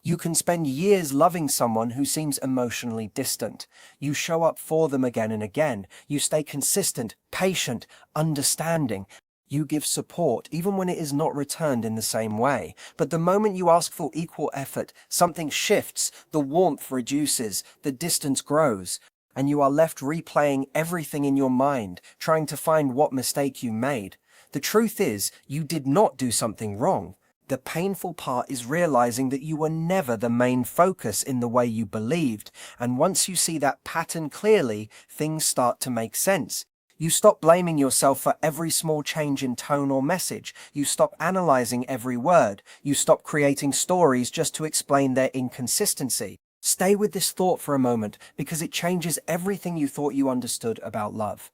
You can spend years loving someone who seems emotionally distant. You show up for them again and again. You stay consistent, patient, understanding. You give support even when it is not returned in the same way. But the moment you ask for equal effort, something shifts, the warmth reduces, the distance grows, and you are left replaying everything in your mind, trying to find what mistake you made. The truth is, you did not do something wrong. The painful part is realizing that you were never the main focus in the way you believed, and once you see that pattern clearly, things start to make sense. You stop blaming yourself for every small change in tone or message. You stop analyzing every word. You stop creating stories just to explain their inconsistency. Stay with this thought for a moment, because it changes everything you thought you understood about love.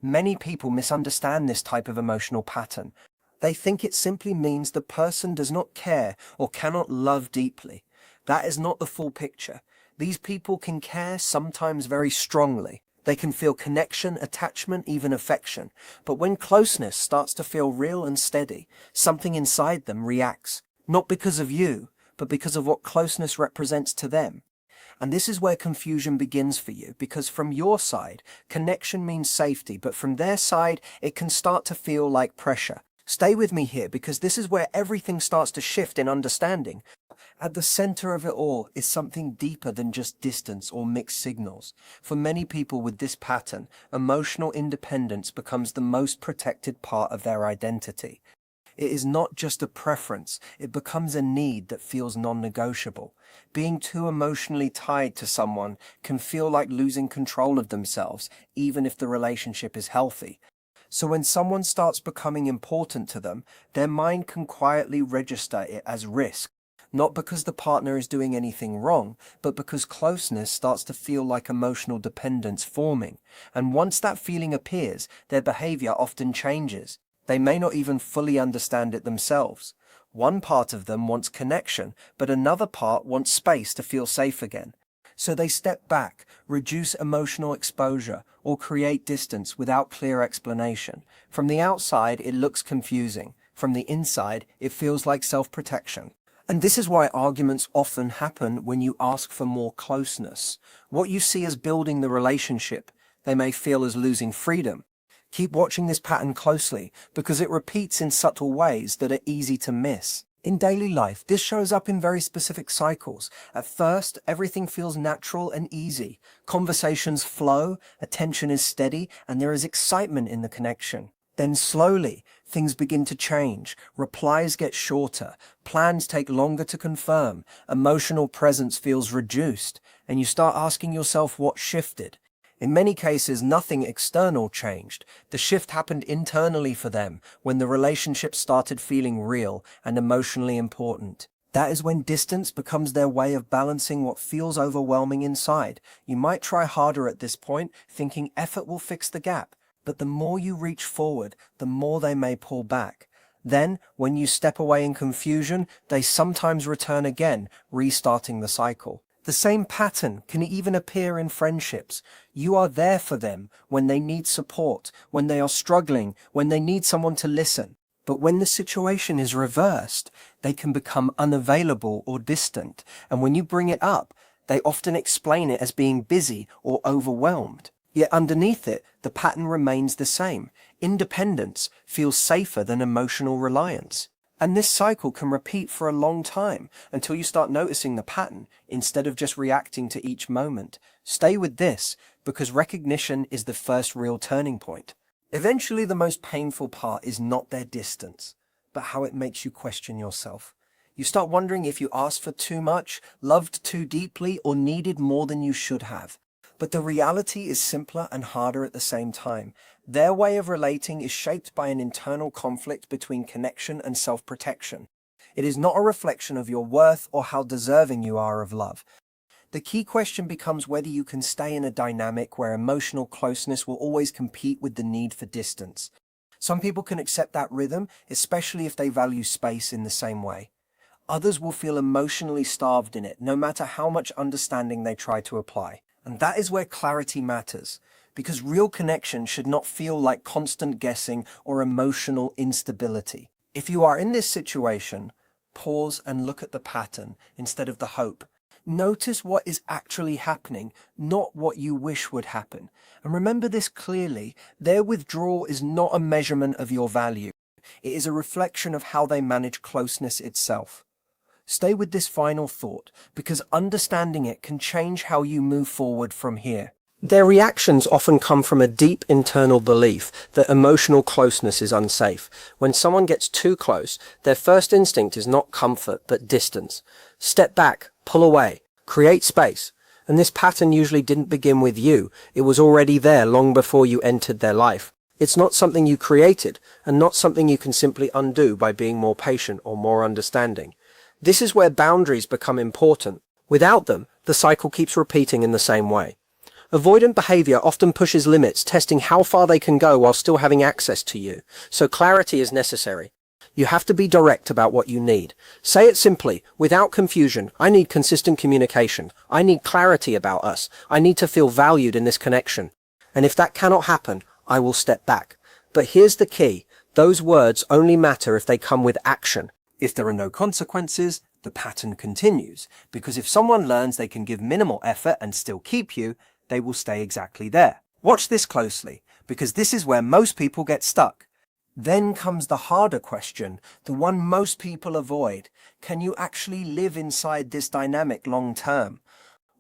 Many people misunderstand this type of emotional pattern. They think it simply means the person does not care or cannot love deeply. That is not the full picture. These people can care, sometimes very strongly. They can feel connection, attachment, even affection. But when closeness starts to feel real and steady, something inside them reacts. Not because of you, but because of what closeness represents to them. And this is where confusion begins for you, because from your side, connection means safety, but from their side, it can start to feel like pressure. Stay with me here, because this is where everything starts to shift in understanding. At the center of it all is something deeper than just distance or mixed signals. For many people with this pattern, emotional independence becomes the most protected part of their identity. It is not just a preference, it becomes a need that feels non-negotiable. Being too emotionally tied to someone can feel like losing control of themselves, even if the relationship is healthy. So when someone starts becoming important to them, their mind can quietly register it as risk. Not because the partner is doing anything wrong, but because closeness starts to feel like emotional dependence forming. And once that feeling appears, their behavior often changes. They may not even fully understand it themselves. One part of them wants connection, but another part wants space to feel safe again. So they step back, reduce emotional exposure, or create distance without clear explanation. From the outside, it looks confusing. From the inside, it feels like self-protection. And this is why arguments often happen when you ask for more closeness. What you see as building the relationship, they may feel as losing freedom. Keep watching this pattern closely, because it repeats in subtle ways that are easy to miss. In daily life, this shows up in very specific cycles. At first, everything feels natural and easy. Conversations flow, attention is steady, and there is excitement in the connection. Then slowly, things begin to change. Replies get shorter, plans take longer to confirm, emotional presence feels reduced, and you start asking yourself what shifted. In many cases, nothing external changed. The shift happened internally for them, when the relationship started feeling real and emotionally important. That is when distance becomes their way of balancing what feels overwhelming inside. You might try harder at this point, thinking effort will fix the gap. But the more you reach forward, the more they may pull back. Then, when you step away in confusion, they sometimes return again, restarting the cycle. The same pattern can even appear in friendships. You are there for them when they need support, when they are struggling, when they need someone to listen. But when the situation is reversed, they can become unavailable or distant. And when you bring it up, they often explain it as being busy or overwhelmed. Yet underneath it, the pattern remains the same. Independence feels safer than emotional reliance. And this cycle can repeat for a long time, until you start noticing the pattern, instead of just reacting to each moment. Stay with this, because recognition is the first real turning point. Eventually, the most painful part is not their distance, but how it makes you question yourself. You start wondering if you asked for too much, loved too deeply, or needed more than you should have. But the reality is simpler and harder at the same time. Their way of relating is shaped by an internal conflict between connection and self-protection. It is not a reflection of your worth or how deserving you are of love. The key question becomes whether you can stay in a dynamic where emotional closeness will always compete with the need for distance. Some people can accept that rhythm, especially if they value space in the same way. Others will feel emotionally starved in it, no matter how much understanding they try to apply. And that is where clarity matters, because real connection should not feel like constant guessing or emotional instability. If you are in this situation, Pause and look at the pattern instead of the hope. Notice what is actually happening, not what you wish would happen. And remember this clearly, their withdrawal is not a measurement of your value. It is a reflection of how they manage closeness itself. Stay with this final thought, because understanding it can change how you move forward from here. Their reactions often come from a deep internal belief that emotional closeness is unsafe. When someone gets too close, their first instinct is not comfort, but distance. Step back, pull away, create space. And this pattern usually didn't begin with you. It was already there long before you entered their life. It's not something you created, and not something you can simply undo by being more patient or more understanding. This is where boundaries become important. Without them, the cycle keeps repeating in the same way. Avoidant behavior often pushes limits, testing how far they can go while still having access to you. So clarity is necessary. You have to be direct about what you need. Say it simply, without confusion. I need consistent communication. I need clarity about us. I need to feel valued in this connection. And if that cannot happen, I will step back. But here's the key. Those words only matter if they come with action. If there are no consequences, the pattern continues. Because if someone learns they can give minimal effort and still keep you, they will stay exactly there. Watch this closely, because this is where most people get stuck. Then comes the harder question, the one most people avoid. Can you actually live inside this dynamic long term?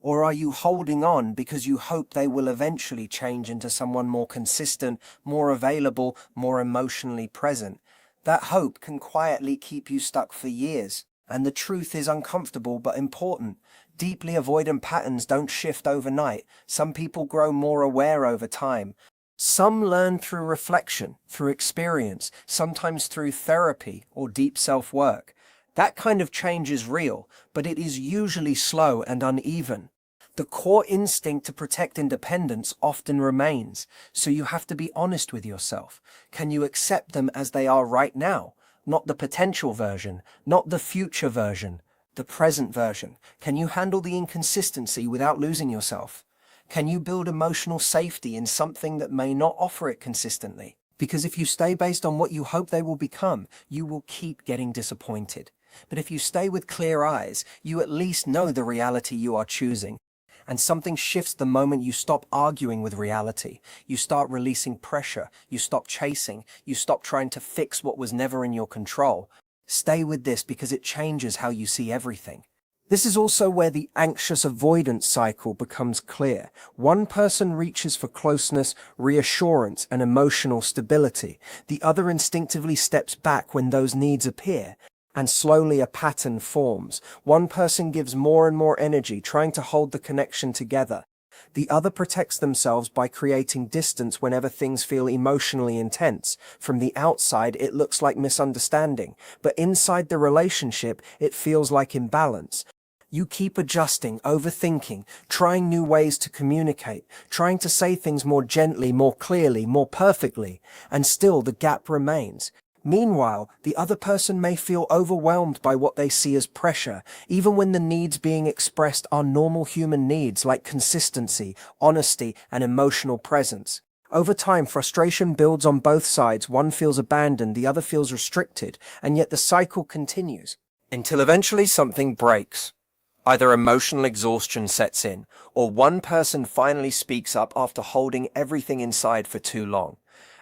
Or are you holding on because you hope they will eventually change into someone more consistent, more available, more emotionally present? That hope can quietly keep you stuck for years. And the truth is uncomfortable but important. Deeply avoidant patterns don't shift overnight. Some people grow more aware over time. Some learn through reflection, through experience, sometimes through therapy or deep self-work. That kind of change is real, but it is usually slow and uneven. The core instinct to protect independence often remains, so you have to be honest with yourself. Can you accept them as they are right now? Not the potential version, not the future version, the present version. Can you handle the inconsistency without losing yourself? Can you build emotional safety in something that may not offer it consistently? Because if you stay based on what you hope they will become, you will keep getting disappointed. But if you stay with clear eyes, you at least know the reality you are choosing. And something shifts the moment you stop arguing with reality. You start releasing pressure. You stop chasing. You stop trying to fix what was never in your control. Stay with this because it changes how you see everything. This is also where the anxious avoidance cycle becomes clear. One person reaches for closeness, reassurance, and emotional stability. The other instinctively steps back when those needs appear. And slowly a pattern forms. One person gives more and more energy, trying to hold the connection together. The other protects themselves by creating distance whenever things feel emotionally intense. From the outside, it looks like misunderstanding, but inside the relationship, it feels like imbalance. You keep adjusting, overthinking, trying new ways to communicate, trying to say things more gently, more clearly, more perfectly, and still the gap remains. Meanwhile, the other person may feel overwhelmed by what they see as pressure, even when the needs being expressed are normal human needs like consistency, honesty, and emotional presence. Over time, frustration builds on both sides. One feels abandoned, the other feels restricted, and yet the cycle continues. Until eventually something breaks. Either emotional exhaustion sets in, or one person finally speaks up after holding everything inside for too long.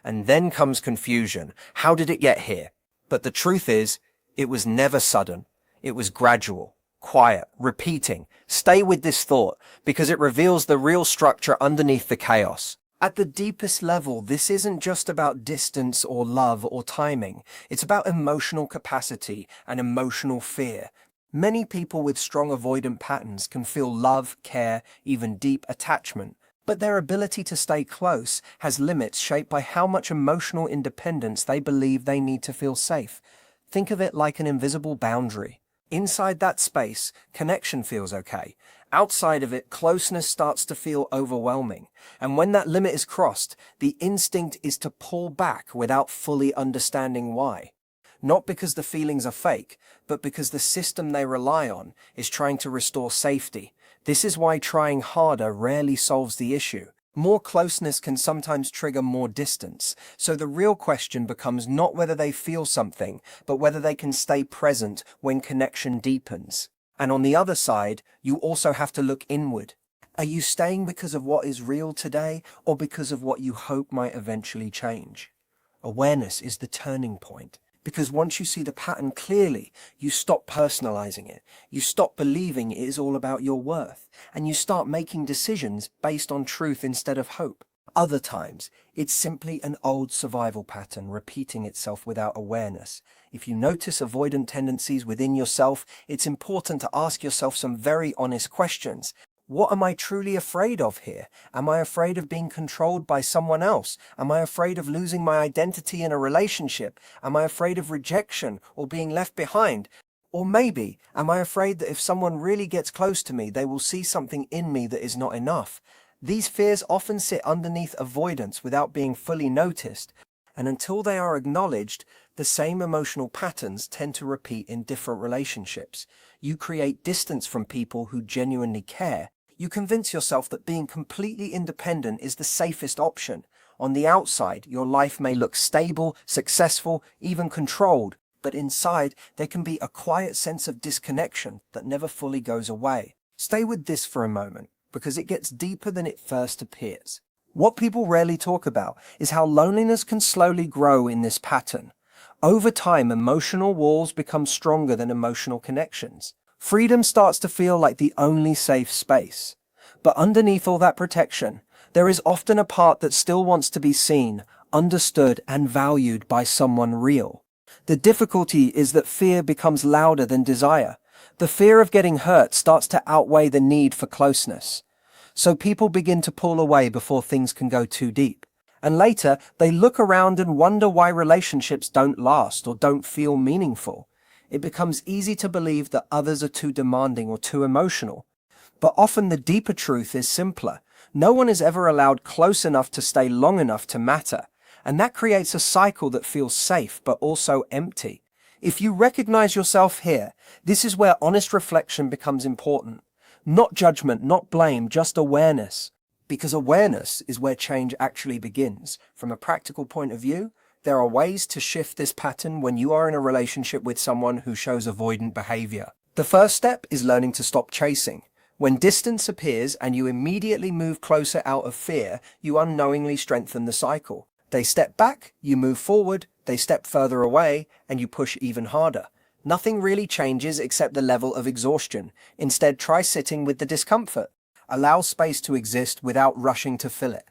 And then comes confusion. How did it get here? But the truth is, it was never sudden. It was gradual, quiet, repeating. Stay with this thought, because it reveals the real structure underneath the chaos. At the deepest level, this isn't just about distance or love or timing. It's about emotional capacity and emotional fear. Many people with strong avoidant patterns can feel love, care, even deep attachment. But their ability to stay close has limits shaped by how much emotional independence they believe they need to feel safe. Think of it like an invisible boundary. Inside that space, connection feels okay. Outside of it, closeness starts to feel overwhelming. And when that limit is crossed, the instinct is to pull back without fully understanding why. Not because the feelings are fake, but because the system they rely on is trying to restore safety. This is why trying harder rarely solves the issue. More closeness can sometimes trigger more distance, so the real question becomes not whether they feel something, but whether they can stay present when connection deepens. And on the other side, you also have to look inward. Are you staying because of what is real today, or because of what you hope might eventually change? Awareness is the turning point, because once you see the pattern clearly, you stop personalizing it. You stop believing it is all about your worth, and you start making decisions based on truth instead of hope. Other times, it's simply an old survival pattern repeating itself without awareness. If you notice avoidant tendencies within yourself, it's important to ask yourself some very honest questions. What am I truly afraid of here? Am I afraid of being controlled by someone else? Am I afraid of losing my identity in a relationship? Am I afraid of rejection or being left behind? Or maybe, am I afraid that if someone really gets close to me, they will see something in me that is not enough? These fears often sit underneath avoidance without being fully noticed, and until they are acknowledged, the same emotional patterns tend to repeat in different relationships. You create distance from people who genuinely care. You convince yourself that being completely independent is the safest option. On the outside, your life may look stable, successful, even controlled, but inside, there can be a quiet sense of disconnection that never fully goes away. Stay with this for a moment, because it gets deeper than it first appears. What people rarely talk about is how loneliness can slowly grow in this pattern. Over time, emotional walls become stronger than emotional connections. Freedom starts to feel like the only safe space. But underneath all that protection, there is often a part that still wants to be seen, understood, and valued by someone real. The difficulty is that fear becomes louder than desire. The fear of getting hurt starts to outweigh the need for closeness. So people begin to pull away before things can go too deep. And later, they look around and wonder why relationships don't last or don't feel meaningful. It becomes easy to believe that others are too demanding or too emotional. But often the deeper truth is simpler. No one is ever allowed close enough to stay long enough to matter. And that creates a cycle that feels safe but also empty. If you recognize yourself here, this is where honest reflection becomes important. Not judgment, not blame, just awareness. Because awareness is where change actually begins. From a practical point of view, there are ways to shift this pattern when you are in a relationship with someone who shows avoidant behavior. The first step is learning to stop chasing. When distance appears and you immediately move closer out of fear, you unknowingly strengthen the cycle. They step back, you move forward, they step further away, and you push even harder. Nothing really changes except the level of exhaustion. Instead, try sitting with the discomfort. Allow space to exist without rushing to fill it.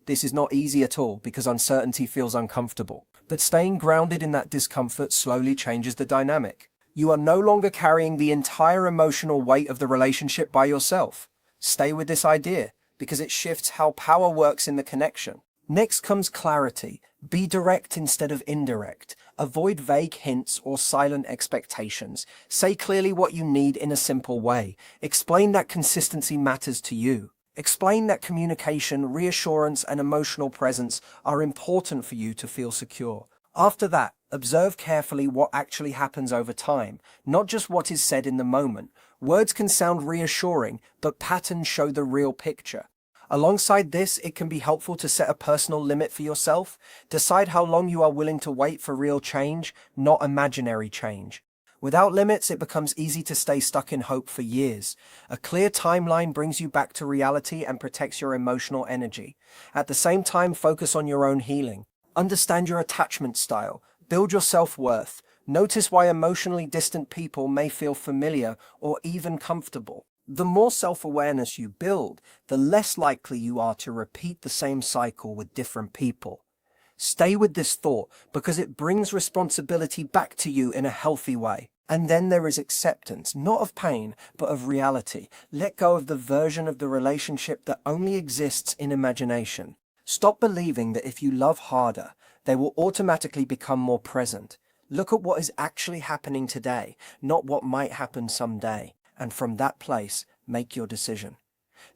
This is not easy at all because uncertainty feels uncomfortable. But staying grounded in that discomfort slowly changes the dynamic. You are no longer carrying the entire emotional weight of the relationship by yourself. Stay with this idea because it shifts how power works in the connection. Next comes clarity. Be direct instead of indirect. Avoid vague hints or silent expectations. Say clearly what you need in a simple way. Explain that consistency matters to you. Explain that communication, reassurance, and emotional presence are important for you to feel secure. After that, observe carefully what actually happens over time, not just what is said in the moment. Words can sound reassuring, but patterns show the real picture. Alongside this, it can be helpful to set a personal limit for yourself. Decide how long you are willing to wait for real change, not imaginary change. Without limits, it becomes easy to stay stuck in hope for years. A clear timeline brings you back to reality and protects your emotional energy. At the same time, focus on your own healing. Understand your attachment style. Build your self-worth. Notice why emotionally distant people may feel familiar or even comfortable. The more self-awareness you build, the less likely you are to repeat the same cycle with different people. Stay with this thought because it brings responsibility back to you in a healthy way. And then there is acceptance, not of pain, but of reality. Let go of the version of the relationship that only exists in imagination. Stop believing that if you love harder, they will automatically become more present. Look at what is actually happening today, not what might happen someday. And from that place, make your decision.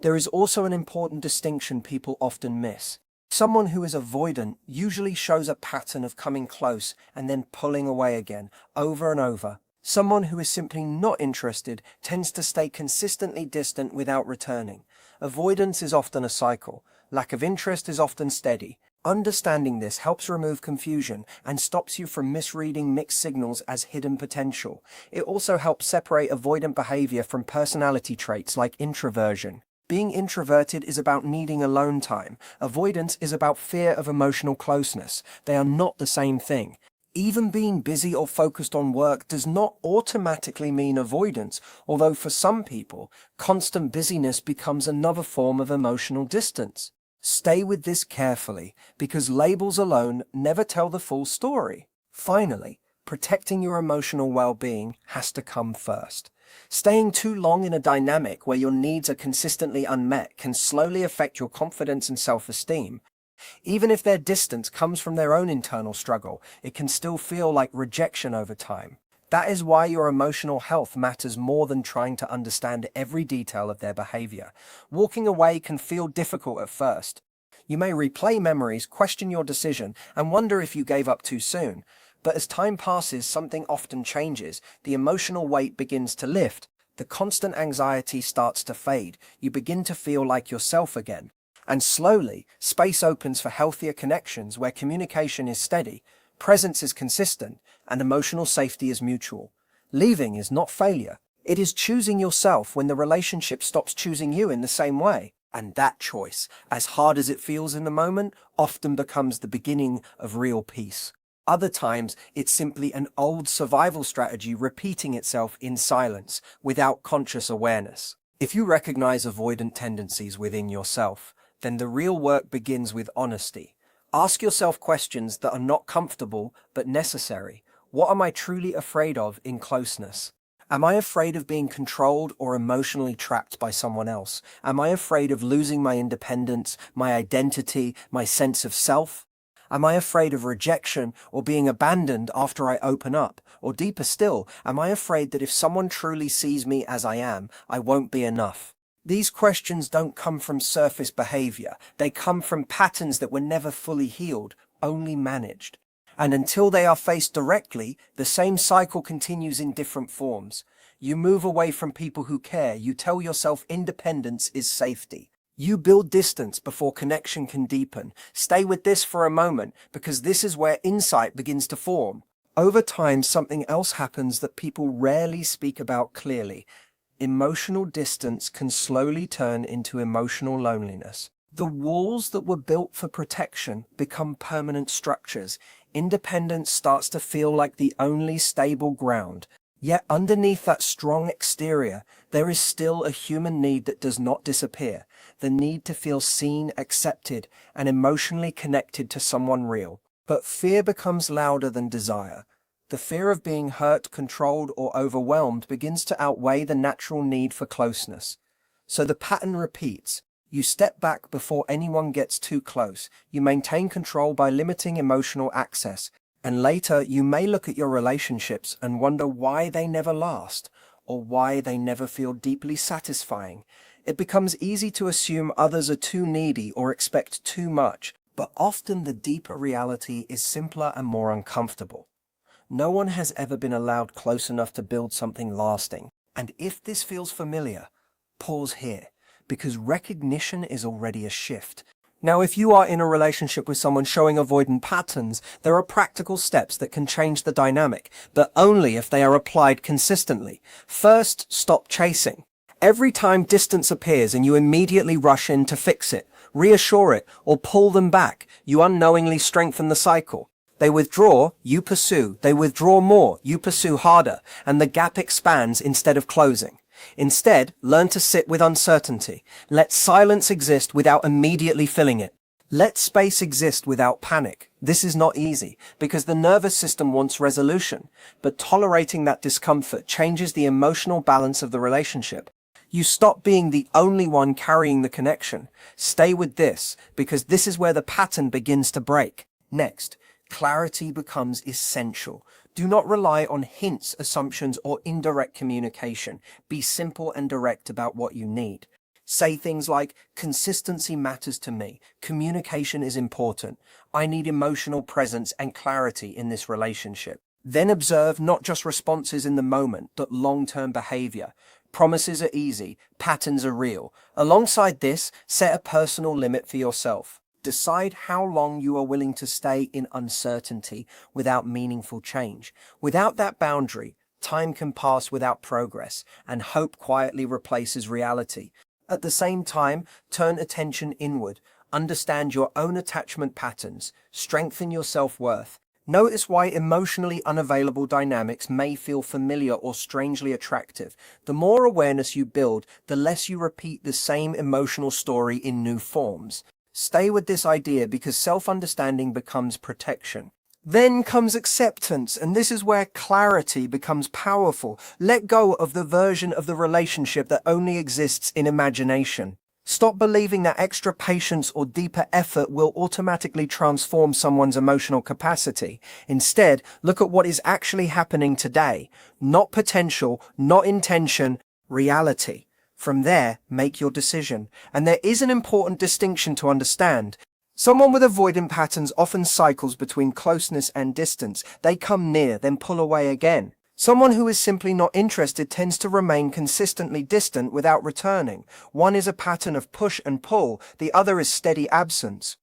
There is also an important distinction people often miss. Someone who is avoidant usually shows a pattern of coming close and then pulling away again, over and over. Someone who is simply not interested tends to stay consistently distant without returning. Avoidance is often a cycle. Lack of interest is often steady. Understanding this helps remove confusion and stops you from misreading mixed signals as hidden potential. It also helps separate avoidant behavior from personality traits like introversion. Being introverted is about needing alone time. Avoidance is about fear of emotional closeness. They are not the same thing. Even being busy or focused on work does not automatically mean avoidance, although for some people, constant busyness becomes another form of emotional distance. Stay with this carefully, because labels alone never tell the full story. Finally, protecting your emotional well-being has to come first. Staying too long in a dynamic where your needs are consistently unmet can slowly affect your confidence and self-esteem. Even if their distance comes from their own internal struggle, it can still feel like rejection over time. That is why your emotional health matters more than trying to understand every detail of their behavior. Walking away can feel difficult at first. You may replay memories, question your decision, and wonder if you gave up too soon. But as time passes, something often changes. The emotional weight begins to lift. The constant anxiety starts to fade. You begin to feel like yourself again. And slowly, space opens for healthier connections where communication is steady, presence is consistent, and emotional safety is mutual. Leaving is not failure. It is choosing yourself when the relationship stops choosing you in the same way. And that choice, as hard as it feels in the moment, often becomes the beginning of real peace. Other times, it's simply an old survival strategy repeating itself in silence, without conscious awareness. If you recognize avoidant tendencies within yourself, then the real work begins with honesty. Ask yourself questions that are not comfortable but necessary. What am I truly afraid of in closeness? Am I afraid of being controlled or emotionally trapped by someone else? Am I afraid of losing my independence, my identity, my sense of self? Am I afraid of rejection or being abandoned after I open up? Or deeper still, am I afraid that if someone truly sees me as I am, I won't be enough? These questions don't come from surface behavior. They come from patterns that were never fully healed, only managed. And until they are faced directly, the same cycle continues in different forms. You move away from people who care. You tell yourself independence is safety. You build distance before connection can deepen. Stay with this for a moment, because this is where insight begins to form. Over time, something else happens that people rarely speak about clearly. Emotional distance can slowly turn into emotional loneliness. The walls that were built for protection become permanent structures. Independence starts to feel like the only stable ground. Yet underneath that strong exterior, there is still a human need that does not disappear. The need to feel seen, accepted, and emotionally connected to someone real. But fear becomes louder than desire. The fear of being hurt, controlled, or overwhelmed begins to outweigh the natural need for closeness. So the pattern repeats. You step back before anyone gets too close. You maintain control by limiting emotional access. And later, you may look at your relationships and wonder why they never last, or why they never feel deeply satisfying. It becomes easy to assume others are too needy or expect too much, but often the deeper reality is simpler and more uncomfortable. No one has ever been allowed close enough to build something lasting. And if this feels familiar, pause here, because recognition is already a shift. Now, if you are in a relationship with someone showing avoidant patterns, there are practical steps that can change the dynamic, but only if they are applied consistently. First, stop chasing. Every time distance appears and you immediately rush in to fix it, reassure it, or pull them back, you unknowingly strengthen the cycle. They withdraw, you pursue. They withdraw more, you pursue harder, and the gap expands instead of closing. Instead, learn to sit with uncertainty. Let silence exist without immediately filling it. Let space exist without panic. This is not easy, because the nervous system wants resolution, but tolerating that discomfort changes the emotional balance of the relationship. You stop being the only one carrying the connection. Stay with this, because this is where the pattern begins to break. Next, clarity becomes essential. Do not rely on hints, assumptions, or indirect communication. Be simple and direct about what you need. Say things like, consistency matters to me. Communication is important. I need emotional presence and clarity in this relationship. Then observe not just responses in the moment, but long-term behavior. Promises are easy, patterns are real. Alongside this, set a personal limit for yourself. Decide how long you are willing to stay in uncertainty without meaningful change. Without that boundary, time can pass without progress, and hope quietly replaces reality. At the same time, turn attention inward. Understand your own attachment patterns. Strengthen your self-worth. Notice why emotionally unavailable dynamics may feel familiar or strangely attractive. The more awareness you build, the less you repeat the same emotional story in new forms. Stay with this idea because self-understanding becomes protection. Then comes acceptance, and this is where clarity becomes powerful. Let go of the version of the relationship that only exists in imagination. Stop believing that extra patience or deeper effort will automatically transform someone's emotional capacity. Instead, look at what is actually happening today. Not potential, not intention, reality. From there, make your decision. And there is an important distinction to understand. Someone with avoidant patterns often cycles between closeness and distance. They come near, then pull away again. Someone who is simply not interested tends to remain consistently distant without returning. One is a pattern of push and pull, the other is steady absence.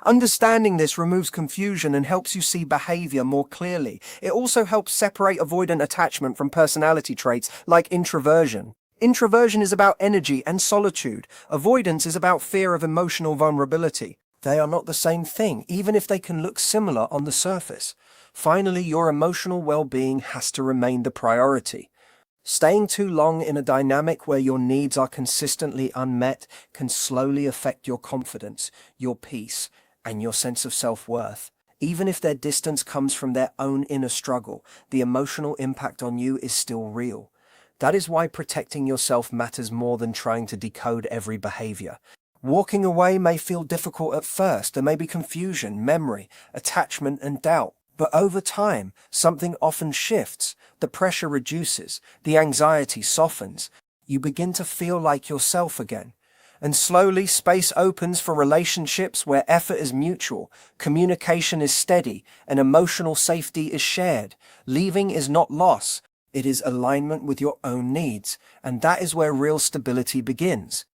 Understanding this removes confusion and helps you see behavior more clearly. It also helps separate avoidant attachment from personality traits like introversion. Introversion is about energy and solitude. Avoidance is about fear of emotional vulnerability. They are not the same thing, even if they can look similar on the surface. Finally, your emotional well-being has to remain the priority. Staying too long in a dynamic where your needs are consistently unmet can slowly affect your confidence, your peace, and your sense of self-worth. Even if their distance comes from their own inner struggle, the emotional impact on you is still real. That is why protecting yourself matters more than trying to decode every behavior. Walking away may feel difficult at first. There may be confusion, memory, attachment, and doubt. But over time, something often shifts. The pressure reduces. The anxiety softens. You begin to feel like yourself again. And slowly, space opens for relationships where effort is mutual, communication is steady, and emotional safety is shared. Leaving is not loss. It is alignment with your own needs, and that is where real stability begins.